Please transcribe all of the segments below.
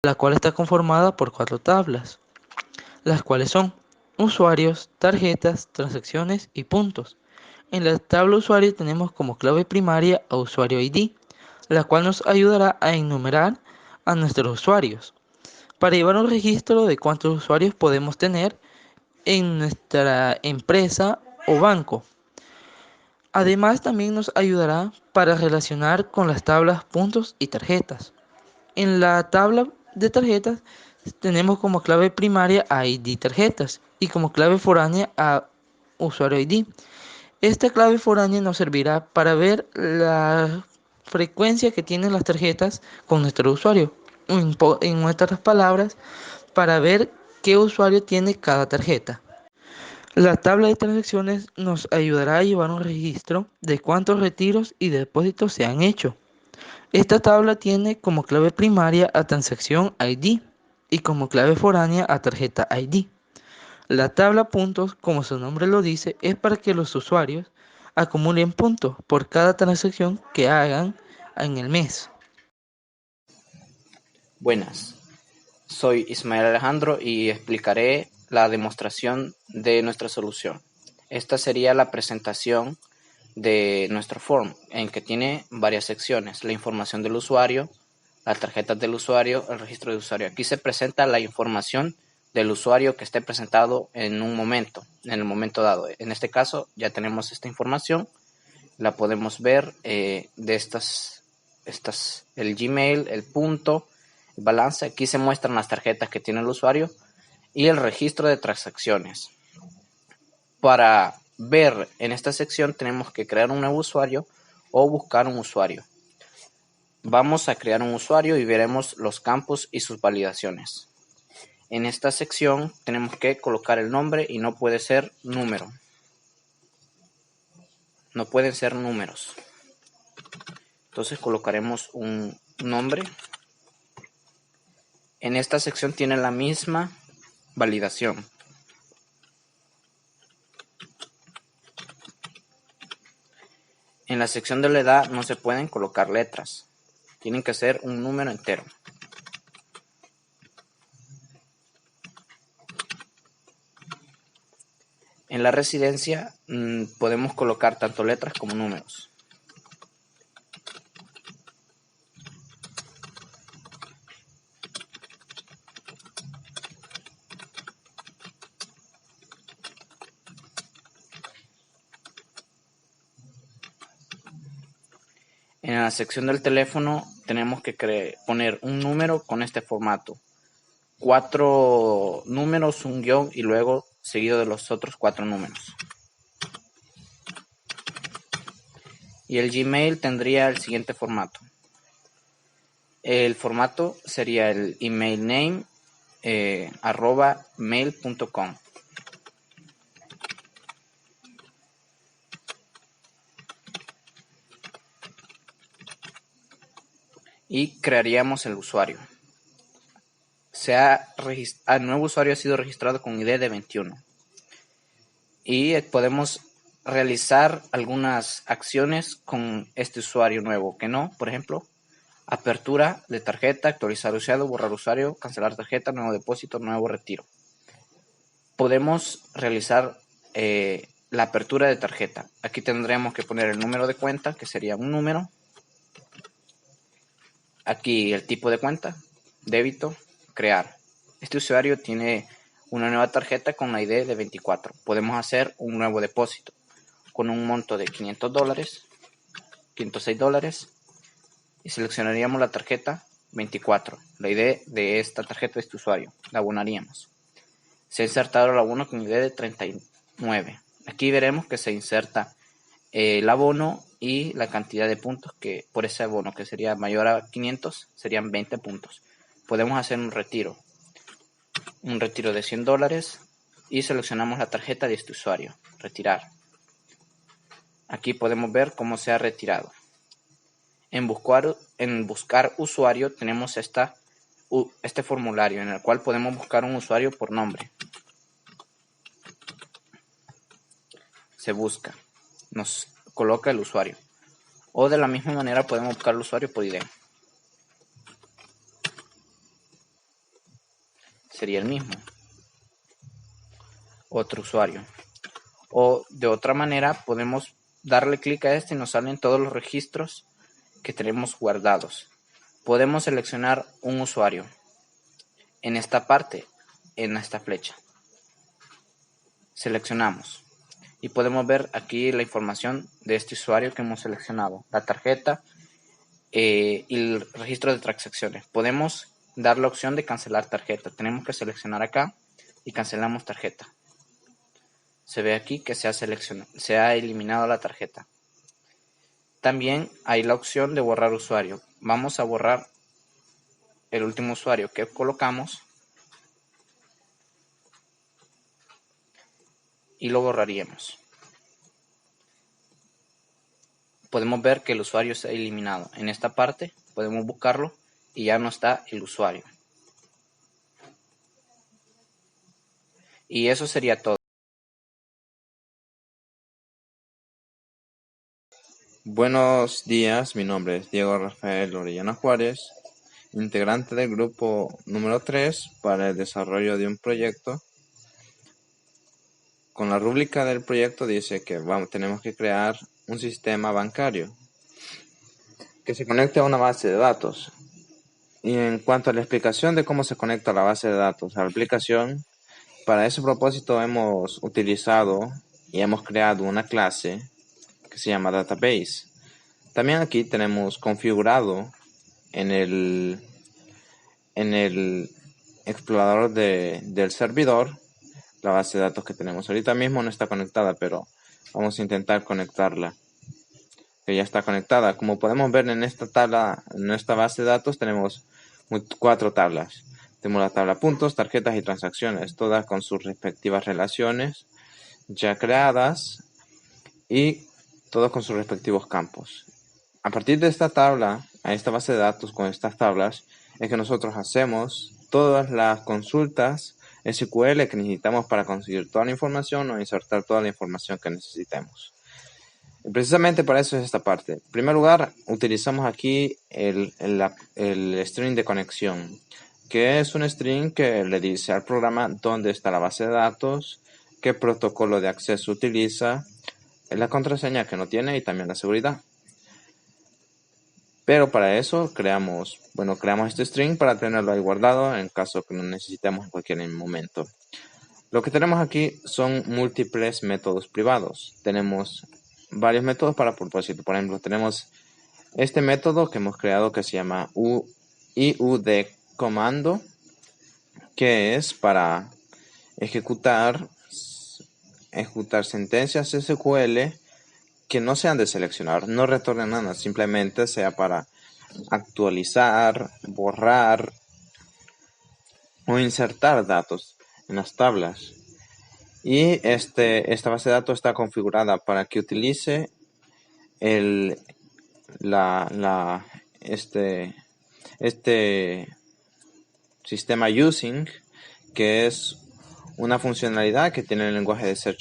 la cual está conformada por 4 tablas, las cuales son usuarios, tarjetas, transacciones y puntos. En la tabla usuario tenemos como clave primaria a usuario ID, la cual nos ayudará a enumerar a nuestros usuarios, para llevar un registro de cuántos usuarios podemos tener en nuestra empresa o banco. Además, también nos ayudará para relacionar con las tablas puntos y tarjetas. En la tabla de tarjetas tenemos como clave primaria a ID tarjetas y como clave foránea a usuario ID. Esta clave foránea nos servirá para ver la frecuencia que tienen las tarjetas con nuestro usuario. En otras palabras, para ver qué usuario tiene cada tarjeta. La tabla de transacciones nos ayudará a llevar un registro de cuántos retiros y depósitos se han hecho. Esta tabla tiene como clave primaria a transacción ID y como clave foránea a tarjeta ID. La tabla puntos, como su nombre lo dice, es para que los usuarios acumulen puntos por cada transacción que hagan en el mes. Buenas, soy Ismael Alejandro y explicaré la demostración de nuestra solución. Esta sería la presentación de nuestro form, en que tiene varias secciones: la información del usuario, las tarjetas del usuario, el registro de usuario. Aquí se presenta la información del usuario que esté presentado en el momento dado. En este caso ya tenemos esta información, la podemos ver de el Gmail, el punto, el balance. Aquí se muestran las tarjetas que tiene el usuario y el registro de transacciones. Para ver en esta sección tenemos que crear un nuevo usuario o buscar un usuario. Vamos a crear un usuario y veremos los campos y sus validaciones. En esta sección tenemos que colocar el nombre y no puede ser número. No pueden ser números. Entonces colocaremos un nombre. En esta sección tiene la misma validación. En la sección de la edad no se pueden colocar letras. Tienen que ser un número entero. En la residencia podemos colocar tanto letras como números. En la sección del teléfono tenemos que poner un número con este formato: 4 números, un guión y luego seguido de los otros 4 números. Y el Gmail tendría el siguiente formato. El formato sería el email name @mail.com. Y crearíamos el usuario. El nuevo usuario ha sido registrado con ID de 21. Y podemos realizar algunas acciones con este usuario nuevo que no, por ejemplo, apertura de tarjeta, actualizar usuario, borrar usuario, cancelar tarjeta, nuevo depósito, nuevo retiro. Podemos realizar la apertura de tarjeta. Aquí tendremos que poner el número de cuenta, que sería un número. Aquí el tipo de cuenta, débito, crear. Este usuario tiene una nueva tarjeta con la ID de 24. Podemos hacer un nuevo depósito con un monto de $500, $506, y seleccionaríamos la tarjeta 24, la ID de esta tarjeta de este usuario, la abonaríamos. Se ha insertado el abono con ID de 39. Aquí veremos que se inserta el abono y la cantidad de puntos que por ese abono, que sería mayor a 500, serían 20 puntos. Podemos hacer un retiro de $100 y seleccionamos la tarjeta de este usuario, retirar. Aquí podemos ver cómo se ha retirado. En buscar usuario tenemos este formulario en el cual podemos buscar un usuario por nombre. Se busca, nos coloca el usuario. O de la misma manera podemos buscar el usuario por ID. sería el mismo, otro usuario. O de otra manera podemos darle clic a este y nos salen todos los registros que tenemos guardados. Podemos seleccionar un usuario en esta parte, en esta flecha. Seleccionamos y podemos ver aquí la información de este usuario que hemos seleccionado, la tarjeta y el registro de transacciones. Podemos dar la opción de cancelar tarjeta. Tenemos que seleccionar acá y cancelamos tarjeta. Se ve aquí que se ha eliminado la tarjeta. También hay la opción de borrar usuario. Vamos a borrar el último usuario que colocamos y lo borraríamos. Podemos ver que el usuario se ha eliminado. En esta parte podemos buscarlo y ya no está el usuario. Y eso sería todo. Buenos días, mi nombre es Diego Rafael Orellana Juárez, integrante del grupo número 3 para el desarrollo de un proyecto. Con la rúbrica del proyecto dice que tenemos que crear un sistema bancario que se conecte a una base de datos. Y en cuanto a la explicación de cómo se conecta la base de datos a la aplicación, para ese propósito hemos utilizado y hemos creado una clase que se llama database. También aquí tenemos configurado en el explorador del servidor la base de datos que tenemos. Ahorita mismo no está conectada, pero vamos a intentar conectarla, que ya está conectada. Como podemos ver en esta tabla, en esta base de datos tenemos 4 tablas. Tenemos la tabla puntos, tarjetas y transacciones, todas con sus respectivas relaciones ya creadas y todos con sus respectivos campos. A partir de esta tabla, a esta base de datos con estas tablas, es que nosotros hacemos todas las consultas SQL que necesitamos para conseguir toda la información o insertar toda la información que necesitemos. Y precisamente para eso es esta parte. En primer lugar, utilizamos aquí el string de conexión, que es un string que le dice al programa dónde está la base de datos, qué protocolo de acceso utiliza, la contraseña que no tiene y también la seguridad. Pero para eso creamos este string para tenerlo ahí guardado en caso que lo necesitemos en cualquier momento. Lo que tenemos aquí son múltiples métodos privados. Tenemos varios métodos para propósito. Por ejemplo, tenemos este método que hemos creado que se llama iudcomando, que es para ejecutar sentencias SQL que no sean de seleccionar, no retornen nada, simplemente sea para actualizar, borrar o insertar datos en las tablas. Y esta base de datos está configurada para que utilice este sistema using, que es una funcionalidad que tiene el lenguaje de C#,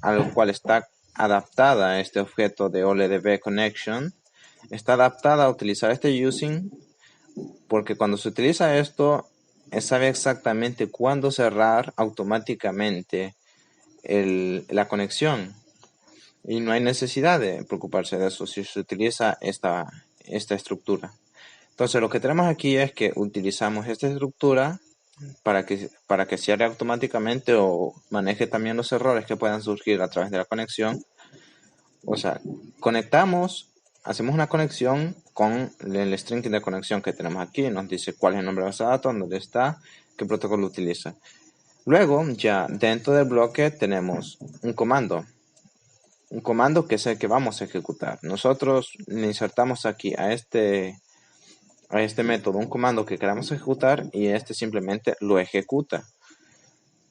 al cual está adaptada a este objeto de OLDB connection. Está adaptada a utilizar este using porque cuando se utiliza esto, sabe exactamente cuándo cerrar automáticamente la conexión. Y no hay necesidad de preocuparse de eso si se utiliza esta estructura. Entonces lo que tenemos aquí es que utilizamos esta estructura para que cierre automáticamente o maneje también los errores que puedan surgir a través de la conexión. O sea, hacemos una conexión con el string de conexión que tenemos aquí. Nos dice cuál es el nombre de base de datos, dónde está, qué protocolo utiliza. Luego, ya dentro del bloque tenemos un comando que es el que vamos a ejecutar. Nosotros le insertamos aquí a este método un comando que queramos ejecutar y este simplemente lo ejecuta.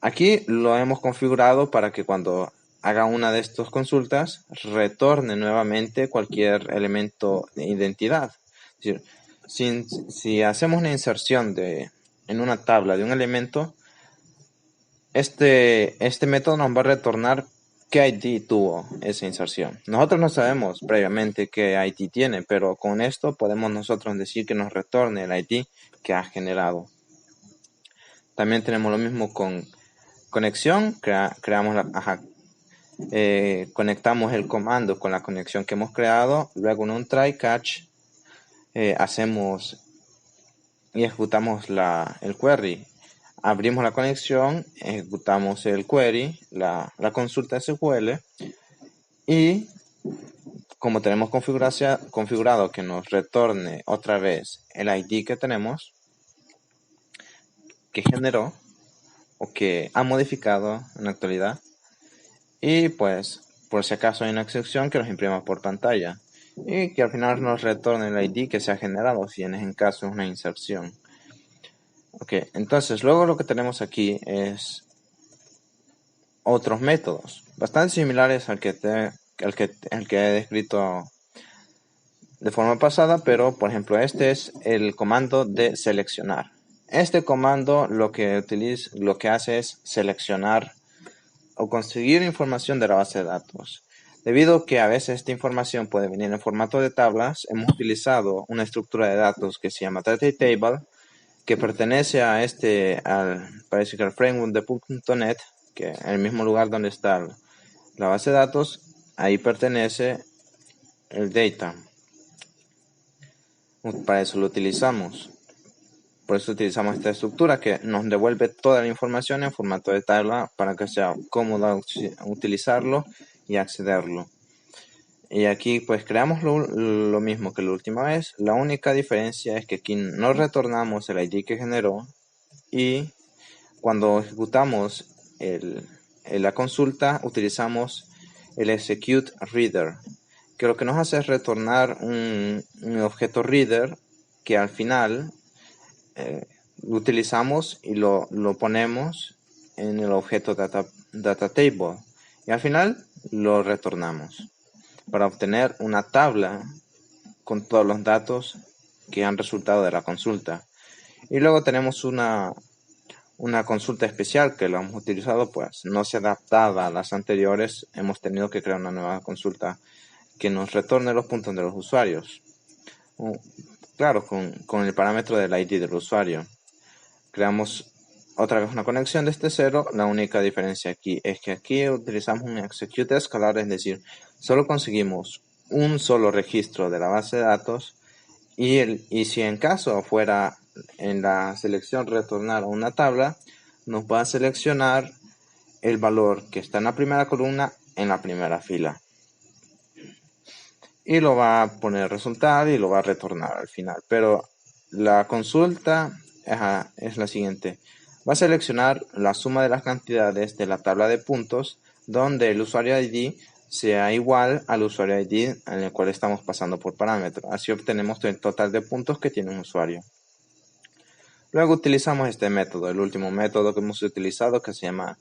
Aquí lo hemos configurado para que cuando haga una de estas consultas retorne nuevamente cualquier elemento de identidad. Es decir, si hacemos una inserción en una tabla de un elemento, este método nos va a retornar qué ID tuvo esa inserción. Nosotros no sabemos previamente qué ID tiene, pero con esto podemos nosotros decir que nos retorne el ID que ha generado. También tenemos lo mismo con conexión, conectamos el comando con la conexión que hemos creado, luego en un try catch hacemos y ejecutamos el query. Abrimos la conexión, ejecutamos el query, la consulta SQL, y como tenemos configurado que nos retorne otra vez el ID que tenemos, que generó o que ha modificado en la actualidad, y pues por si acaso hay una excepción, que nos imprima por pantalla y que al final nos retorne el ID que se ha generado si en ese caso es una inserción. Ok, entonces luego lo que tenemos aquí es otros métodos bastante similares al que he descrito de forma pasada, pero por ejemplo este es el comando de seleccionar. Este comando lo que hace es seleccionar o conseguir información de la base de datos. Debido a que a veces esta información puede venir en formato de tablas, hemos utilizado una estructura de datos que se llama Data Table, que pertenece parece que al framework de .NET, que en el mismo lugar donde está la base de datos, ahí pertenece el data. Para eso lo utilizamos. Por eso utilizamos esta estructura que nos devuelve toda la información en formato de tabla para que sea cómodo utilizarlo y accederlo. Y aquí pues creamos lo mismo que la última vez. La única diferencia es que aquí no retornamos el ID que generó, y cuando ejecutamos la consulta utilizamos el execute reader, que lo que nos hace es retornar un objeto reader que al final lo utilizamos y lo ponemos en el objeto data table, y al final lo retornamos para obtener una tabla con todos los datos que han resultado de la consulta. Y luego tenemos una consulta especial que lo hemos utilizado, pues no se adaptaba a las anteriores. Hemos tenido que crear una nueva consulta que nos retorne los puntos de los usuarios. Claro, con el parámetro del ID del usuario. Creamos otra vez una conexión desde cero. La única diferencia aquí es que aquí utilizamos un execute escalar, es decir, solo conseguimos un solo registro de la base de datos, y si en caso fuera en la selección retornar a una tabla, nos va a seleccionar el valor que está en la primera columna en la primera fila y lo va a poner resultado y lo va a retornar al final. Pero la consulta es la siguiente: va a seleccionar la suma de las cantidades de la tabla de puntos donde el usuario ID sea igual al usuario ID en el cual estamos pasando por parámetro. Así obtenemos el total de puntos que tiene un usuario. Luego utilizamos este método, el último método que hemos utilizado, que se llama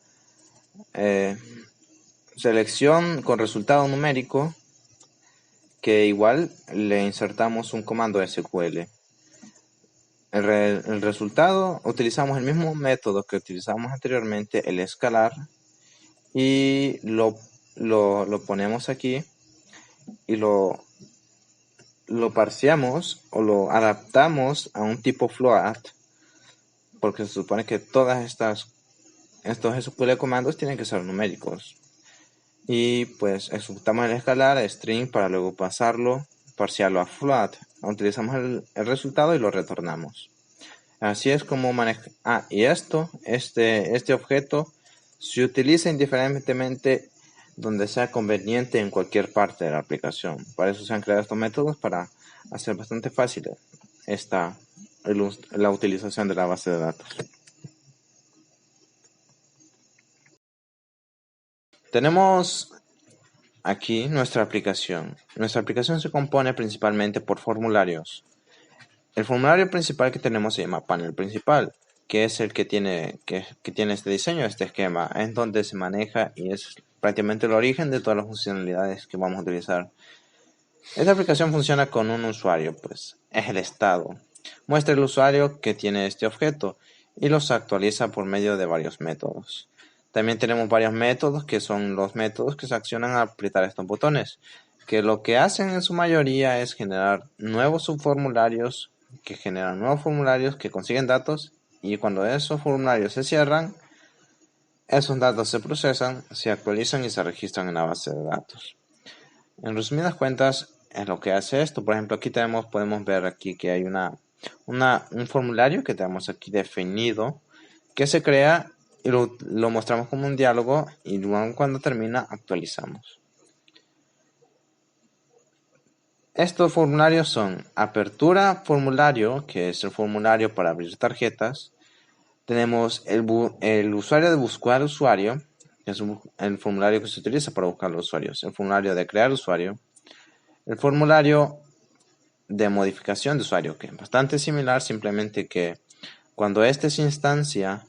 selección con resultado numérico, que igual le insertamos un comando SQL. El resultado, utilizamos el mismo método que utilizamos anteriormente, el escalar, y lo ponemos aquí y lo parseamos o lo adaptamos a un tipo float, porque se supone que todas estos SQL comandos tienen que ser numéricos. Y pues ejecutamos el escalar a string para luego parsearlo a float. Utilizamos el resultado y lo retornamos. Así es como maneja. Y este objeto se utiliza indiferentemente donde sea conveniente en cualquier parte de la aplicación. Para eso se han creado estos métodos, para hacer bastante fácil la utilización de la base de datos. Tenemos aquí nuestra aplicación. Nuestra aplicación se compone principalmente por formularios. El formulario principal que tenemos se llama panel principal, que es el que tiene este diseño, este esquema, en donde se maneja y es prácticamente el origen de todas las funcionalidades que vamos a utilizar. Esta aplicación funciona con un usuario, pues es el estado. Muestra el usuario que tiene este objeto y los actualiza por medio de varios métodos. También tenemos varios métodos que son los métodos que se accionan al apretar estos botones, que lo que hacen en su mayoría es generar nuevos subformularios, que generan nuevos formularios que consiguen datos y cuando esos formularios se cierran, esos datos se procesan, se actualizan y se registran en la base de datos. En resumidas cuentas, es lo que hace esto. Por ejemplo, aquí podemos ver aquí que hay un formulario que tenemos aquí definido, que se crea y lo mostramos como un diálogo, y luego cuando termina actualizamos. Estos formularios son apertura formulario, que es el formulario para abrir tarjetas. Tenemos el usuario de buscar usuario, que es el formulario que se utiliza para buscar los usuarios. El formulario de crear usuario. El formulario de modificación de usuario, que es bastante similar, simplemente que cuando este se instancia,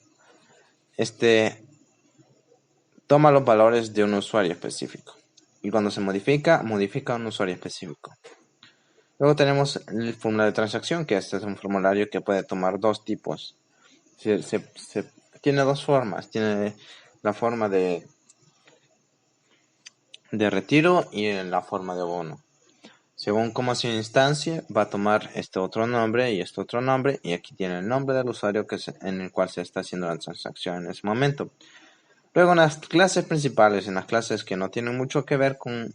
toma los valores de un usuario específico. Y cuando se modifica un usuario específico. Luego tenemos el formulario de transacción, que este es un formulario que puede tomar dos tipos. Tiene dos formas. Tiene la forma de retiro y la forma de abono. Según cómo se instancia, va a tomar este otro nombre y este otro nombre, y aquí tiene el nombre del usuario en el cual se está haciendo la transacción en ese momento. Luego en las clases principales, en las clases que no tienen mucho que ver con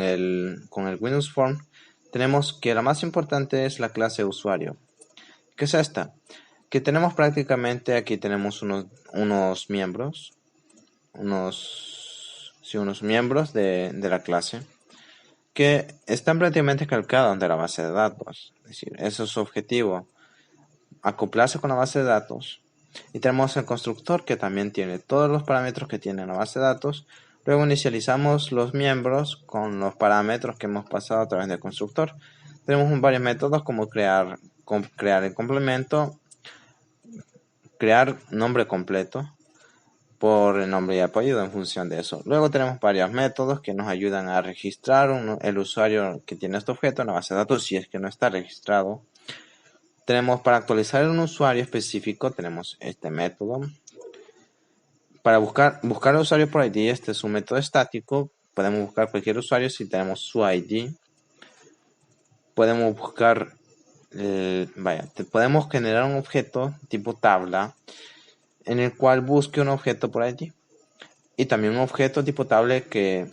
el Windows Form, tenemos que la más importante es la clase usuario. ¿Qué es esta? Que tenemos prácticamente, aquí tenemos unos miembros, unos miembros de la clase, que están prácticamente calcados de la base de datos. Es decir, eso es su objetivo, acoplarse con la base de datos. Y tenemos el constructor, que también tiene todos los parámetros que tiene la base de datos. Luego inicializamos los miembros con los parámetros que hemos pasado a través del constructor. Tenemos varios métodos como crear el complemento, crear nombre completo por el nombre y apellido en función de eso. Luego tenemos varios métodos que nos ayudan a registrar el usuario que tiene este objeto en la base de datos si es que no está registrado. Tenemos para actualizar un usuario específico, tenemos este método. Para buscar el usuario por ID, este es un método estático. Podemos buscar cualquier usuario si tenemos su ID. Podemos buscar, podemos generar un objeto tipo tabla en el cual busque un objeto por ID. Y también un objeto tipo tabla que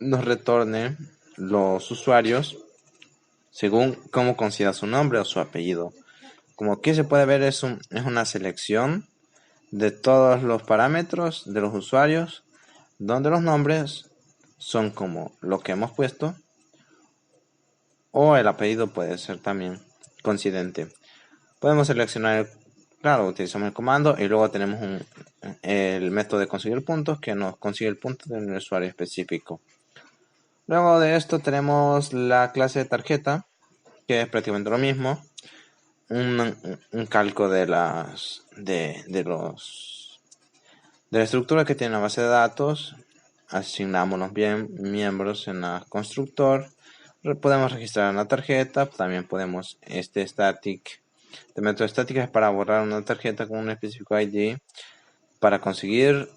nos retorne los usuarios según cómo considera su nombre o su apellido. Como aquí se puede ver, es una selección de todos los parámetros de los usuarios, donde los nombres son como lo que hemos puesto, o el apellido puede ser también coincidente. Podemos seleccionar, claro, utilizamos el comando y luego tenemos el método de conseguir puntos, que nos consigue el punto de un usuario específico. Luego de esto tenemos la clase de tarjeta, que es prácticamente lo mismo. Un calco de la estructura que tiene la base de datos. Asignamos los miembros en el constructor. Podemos registrar una tarjeta. También podemos static. El método static es para borrar una tarjeta con un específico ID. Para conseguir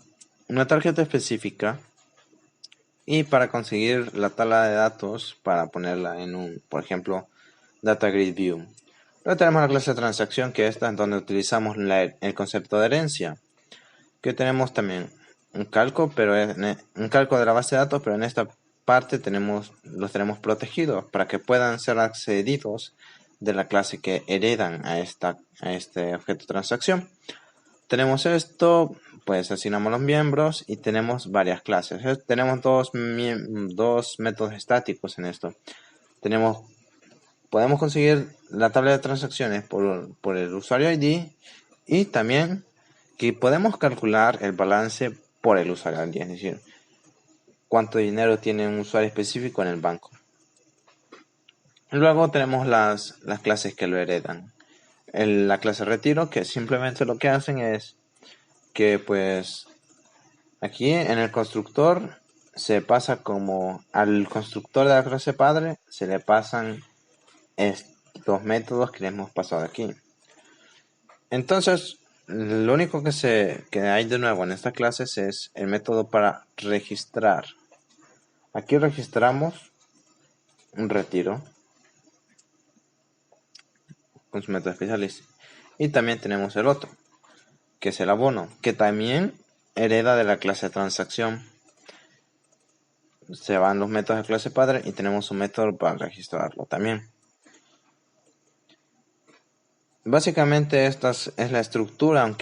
una tarjeta específica. Y para conseguir la tabla de datos para ponerla en por ejemplo, Data Grid View. Luego tenemos la clase de transacción, que es donde utilizamos el concepto de herencia, que tenemos también un calco, pero un calco de la base de datos, pero en esta parte los tenemos protegidos para que puedan ser accedidos de la clase que heredan a este objeto de transacción. Tenemos esto, pues asignamos los miembros y tenemos varias clases. Tenemos dos métodos estáticos en esto. Podemos conseguir la tabla de transacciones por el usuario ID, y también que podemos calcular el balance por el usuario ID, es decir, cuánto dinero tiene un usuario específico en el banco. Luego tenemos las clases que lo heredan. La clase retiro, que simplemente lo que hacen es que pues aquí en el constructor se pasa como al constructor de la clase padre, se le pasan estos métodos que le hemos pasado aquí. Entonces, lo único que hay de nuevo en estas clases es el método para registrar. Aquí registramos un retiro con su método especial. Y también tenemos el otro, que es el abono, que también hereda de la clase transacción. Se van los métodos de clase padre y tenemos un método para registrarlo también. Básicamente esta es la estructura, aunque